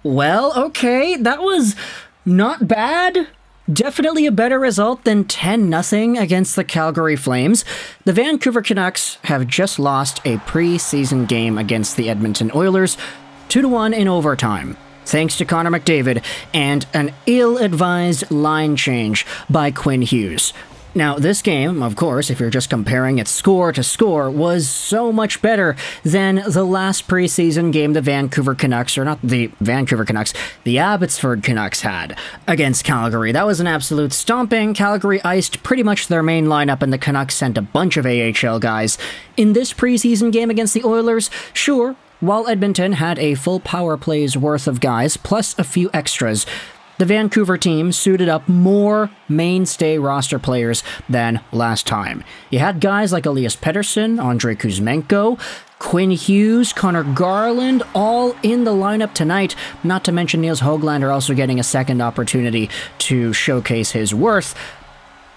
Okay, that was not bad. Definitely a better result than 10-0 against the Calgary Flames. The Vancouver Canucks have just lost a preseason game against the Edmonton Oilers, 2-1 in overtime, thanks to Connor McDavid and an ill-advised line change by Quinn Hughes. Now, this game, of course, if you're just comparing it score to score, was so much better than the last preseason game the Vancouver Canucks, or not the Vancouver Canucks, the Abbotsford Canucks had against Calgary. That was an absolute stomping. Calgary iced pretty much their main lineup, and the Canucks sent a bunch of AHL guys. In this preseason game against the Oilers, sure, while Edmonton had a full power play's worth of guys, plus a few extras, the Vancouver team suited up more mainstay roster players than last time. You had guys like Elias Pettersson, Andrei Kuzmenko, Quinn Hughes, Connor Garland, all in the lineup tonight, not to mention Niels Höglander also getting a second opportunity to showcase his worth.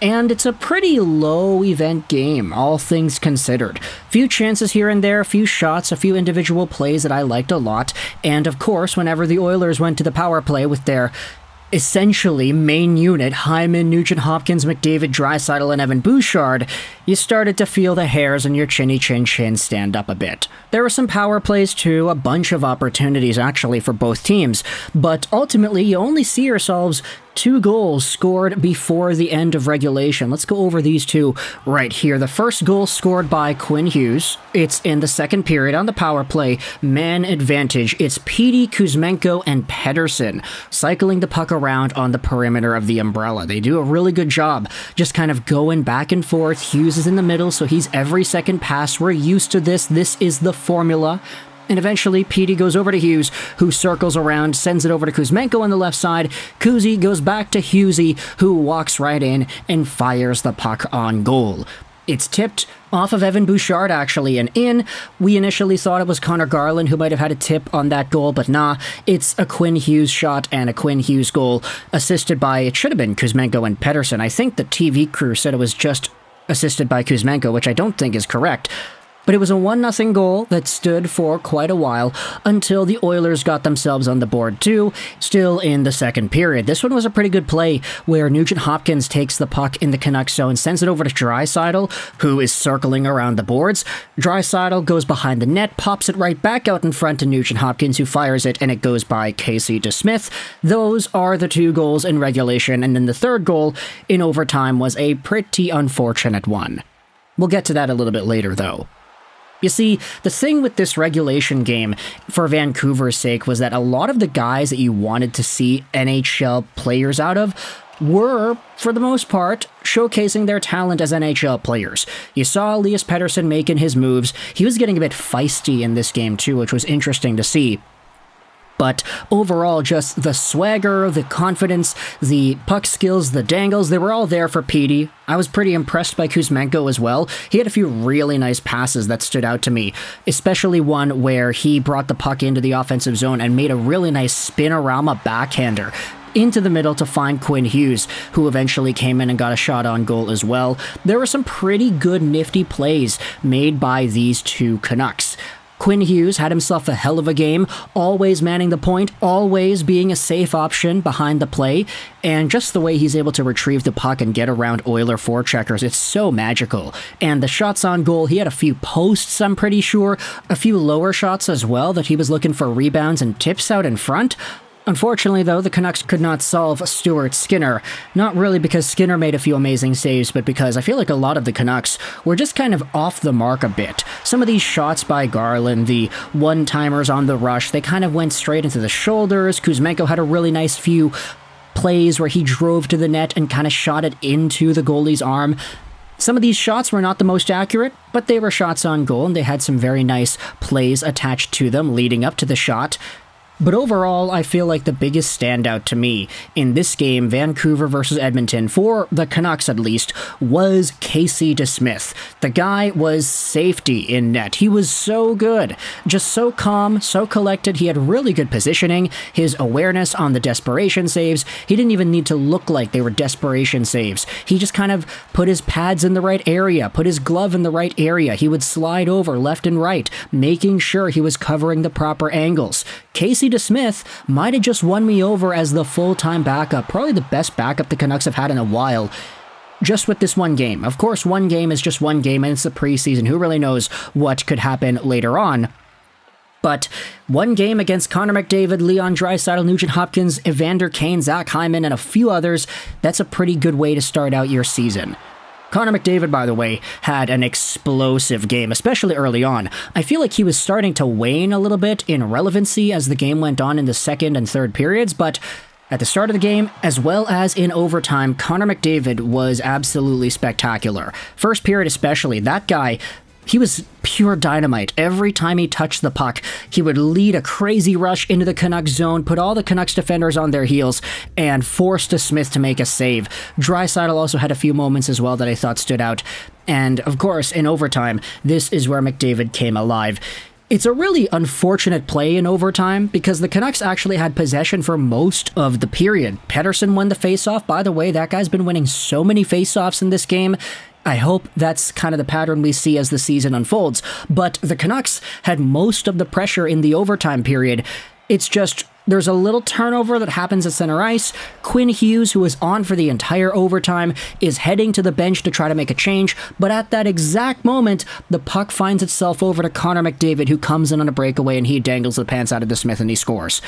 And it's a pretty low-event game, all things considered. Few chances here and there, a few shots, a few individual plays that I liked a lot, and of course, whenever the Oilers went to the power play with their essentially main unit, Hyman, Nugent-Hopkins, McDavid, Draisaitl, and Evan Bouchard, you started to feel the hairs on your chinny chin stand up a bit. There were some power plays too, a bunch of opportunities actually for both teams, but ultimately you only see yourselves 2 goals scored before the end of regulation. Let's go over these two right here. The first goal scored by Quinn Hughes. It's in the second period on the power play. Man advantage. It's Petey, Kuzmenko, and Pettersson cycling the puck around on the perimeter of the umbrella. They do a really good job just kind of going back and forth. Hughes is in the middle, so he's every second pass. We're used to this. This is the formula. And eventually, Petey goes over to Hughes, who circles around, sends it over to Kuzmenko on the left side. Kuzi goes back to Hughesy, who walks right in and fires the puck on goal. It's tipped off of Evan Bouchard, actually, and in. We initially thought it was Connor Garland who might have had a tip on that goal, but nah, it's a Quinn Hughes shot and a Quinn Hughes goal, assisted by, it should have been Kuzmenko and Pettersson. I think the TV crew said it was just assisted by Kuzmenko, which I don't think is correct. But it was a 1-0 goal that stood for quite a while until the Oilers got themselves on the board too, still in the second period. This one was a pretty good play where Nugent-Hopkins takes the puck in the Canucks zone, sends it over to Draisaitl, who is circling around the boards. Draisaitl goes behind the net, pops it right back out in front to Nugent-Hopkins, who fires it, and it goes by Casey DeSmith. Those are the 2 goals in regulation, and then the third goal in overtime was a pretty unfortunate one. We'll get to that a little bit later, though. You see, the thing with this regulation game, for Vancouver's sake, was that a lot of the guys that you wanted to see NHL players out of were, for the most part, showcasing their talent as NHL players. You saw Elias Pettersson making his moves. He was getting a bit feisty in this game too, which was interesting to see. But overall, just the swagger, the confidence, the puck skills, the dangles, they were all there for Petey. I was pretty impressed by Kuzmenko as well. He had a few really nice passes that stood out to me, especially one where he brought the puck into the offensive zone and made a really nice spin-a-rama backhander into the middle to find Quinn Hughes, who eventually came in and got a shot on goal as well. There were some pretty good nifty plays made by these 2 Canucks. Quinn Hughes had himself a hell of a game, always manning the point, always being a safe option behind the play, and just the way he's able to retrieve the puck and get around Oiler forecheckers, it's so magical. And the shots on goal, he had a few posts, I'm pretty sure, a few lower shots as well that he was looking for rebounds and tips out in front. Unfortunately, though, the Canucks could not solve Stuart Skinner. Not really because Skinner made a few amazing saves, but because I feel like a lot of the Canucks were just kind of off the mark a bit. Some of these shots by Garland, the one-timers on the rush, they kind of went straight into the shoulders. Kuzmenko had a really nice few plays where he drove to the net and kind of shot it into the goalie's arm. Some of these shots were not the most accurate, but they were shots on goal, and they had some very nice plays attached to them leading up to the shot. But overall, I feel like the biggest standout to me in this game, Vancouver versus Edmonton, for the Canucks at least, was Casey DeSmith. The guy was safety in net. He was so good. Just so calm, so collected. He had really good positioning. His awareness on the desperation saves, he didn't even need to look like they were desperation saves. He just kind of put his pads in the right area, put his glove in the right area. He would slide over left and right, making sure he was covering the proper angles. Casey DeSmith might have just won me over as the full-time backup, probably the best backup the Canucks have had in a while, just with this one game. Of course, one game is just one game, and it's the preseason. Who really knows what could happen later on? But one game against Connor McDavid, Leon Draisaitl, Nugent Hopkins, Evander Kane, Zach Hyman, and a few others, that's a pretty good way to start out your season. Connor McDavid, by the way, had an explosive game, especially early on. I feel like he was starting to wane a little bit in relevancy as the game went on in the second and third periods, but at the start of the game, as well as in overtime, Connor McDavid was absolutely spectacular. First period especially, that guy, he was pure dynamite. Every time he touched the puck, he would lead a crazy rush into the Canucks zone, put all the Canucks defenders on their heels, and force DeSmith to make a save. Draisaitl also had a few moments as well that I thought stood out. And, of course, in overtime, this is where McDavid came alive. It's a really unfortunate play in overtime because the Canucks actually had possession for most of the period. Pettersson won the faceoff. By the way, that guy's been winning so many faceoffs in this game. I hope that's kind of the pattern we see as the season unfolds. But the Canucks had most of the pressure in the overtime period. It's just there's a little turnover that happens at center ice. Quinn Hughes, who was on for the entire overtime, is heading to the bench to try to make a change. But at that exact moment, the puck finds itself over to Connor McDavid, who comes in on a breakaway and he dangles the pants out of DeSmith and he scores.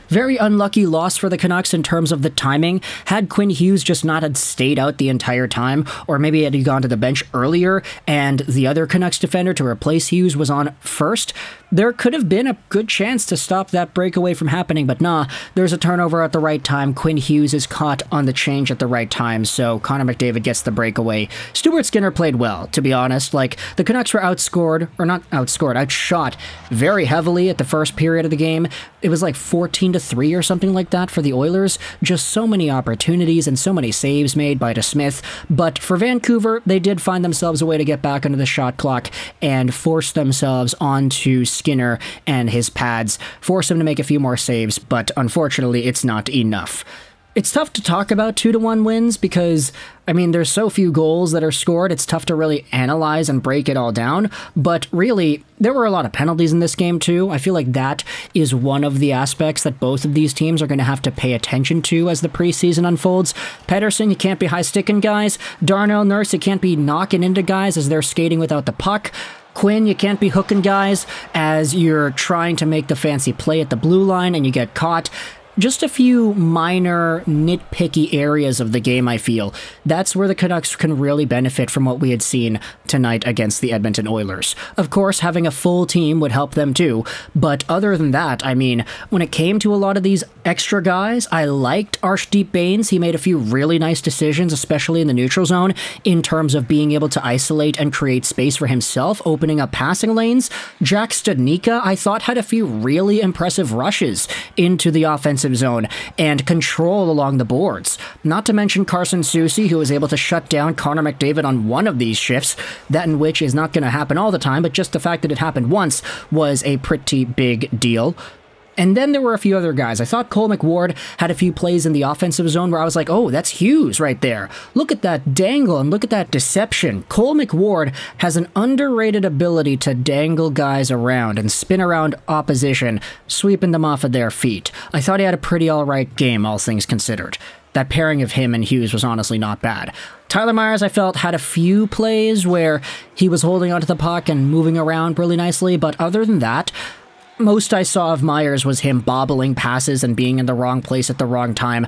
Very unlucky loss for the Canucks in terms of the timing. Had Quinn Hughes just not had stayed out the entire time, or maybe had he gone to the bench earlier and the other Canucks defender to replace Hughes was on first, there could have been a good chance to stop that breakaway from happening, but nah, there's a turnover at the right time. Quinn Hughes is caught on the change at the right time, so Connor McDavid gets the breakaway. Stuart Skinner played well, to be honest. Like, the Canucks were outshot very heavily at the first period of the game. It was like 14-3 or something like that for the Oilers. Just so many opportunities and so many saves made by DeSmith. But for Vancouver, they did find themselves a way to get back into the shot clock and force themselves onto Skinner and his pads, force him to make a few more saves, but unfortunately it's not enough. It's tough to talk about 2-1 wins because, I mean, there's so few goals that are scored, it's tough to really analyze and break it all down, but really, there were a lot of penalties in this game too. I feel like that is one of the aspects that both of these teams are going to have to pay attention to as the preseason unfolds. Pettersson, you can't be high-sticking guys. Darnell Nurse, you can't be knocking into guys as they're skating without the puck. Quinn, you can't be hooking guys as you're trying to make the fancy play at the blue line and you get caught. Just a few minor, nitpicky areas of the game, I feel. That's where the Canucks can really benefit from what we had seen tonight against the Edmonton Oilers. Of course, having a full team would help them too, but other than that, I mean, when it came to a lot of these extra guys, I liked Arshdeep Bains. He made a few really nice decisions, especially in the neutral zone, in terms of being able to isolate and create space for himself, opening up passing lanes. Jack Studnicka, I thought, had a few really impressive rushes into the offensive zone and control along the boards. Not to mention Carson Soucy, who was able to shut down Connor McDavid on one of these shifts, that in which is not going to happen all the time, but just the fact that it happened once was a pretty big deal. And then there were a few other guys. I thought Cole McWard had a few plays in the offensive zone where I was like, oh, that's Hughes right there. Look at that dangle and look at that deception. Cole McWard has an underrated ability to dangle guys around and spin around opposition, sweeping them off of their feet. I thought he had a pretty alright game, all things considered. That pairing of him and Hughes was honestly not bad. Tyler Myers, I felt, had a few plays where he was holding onto the puck and moving around really nicely, but other than that, most I saw of Myers was him bobbling passes and being in the wrong place at the wrong time.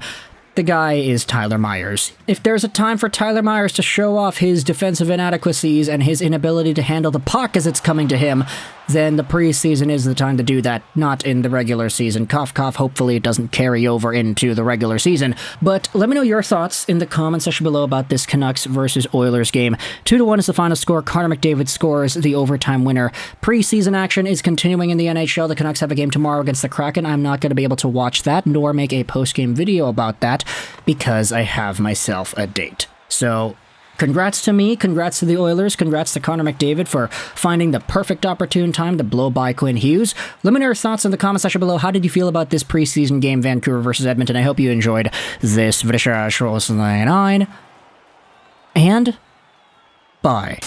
The guy is Tyler Myers. If there's a time for Tyler Myers to show off his defensive inadequacies and his inability to handle the puck as it's coming to him, then the preseason is the time to do that, not in the regular season. Cough, cough, hopefully it doesn't carry over into the regular season. But let me know your thoughts in the comment section below about this Canucks versus Oilers game. 2-1 is the final score. Connor McDavid scores the overtime winner. Preseason action is continuing in the NHL. The Canucks have a game tomorrow against the Kraken. I'm not going to be able to watch that, nor make a post-game video about that, because I have myself a date. So, congrats to me, congrats to the Oilers, congrats to Connor McDavid for finding the perfect opportune time to blow by Quinn Hughes. Let me know your thoughts in the comment section below. How did you feel about this preseason game, Vancouver versus Edmonton? I hope you enjoyed this video. And bye.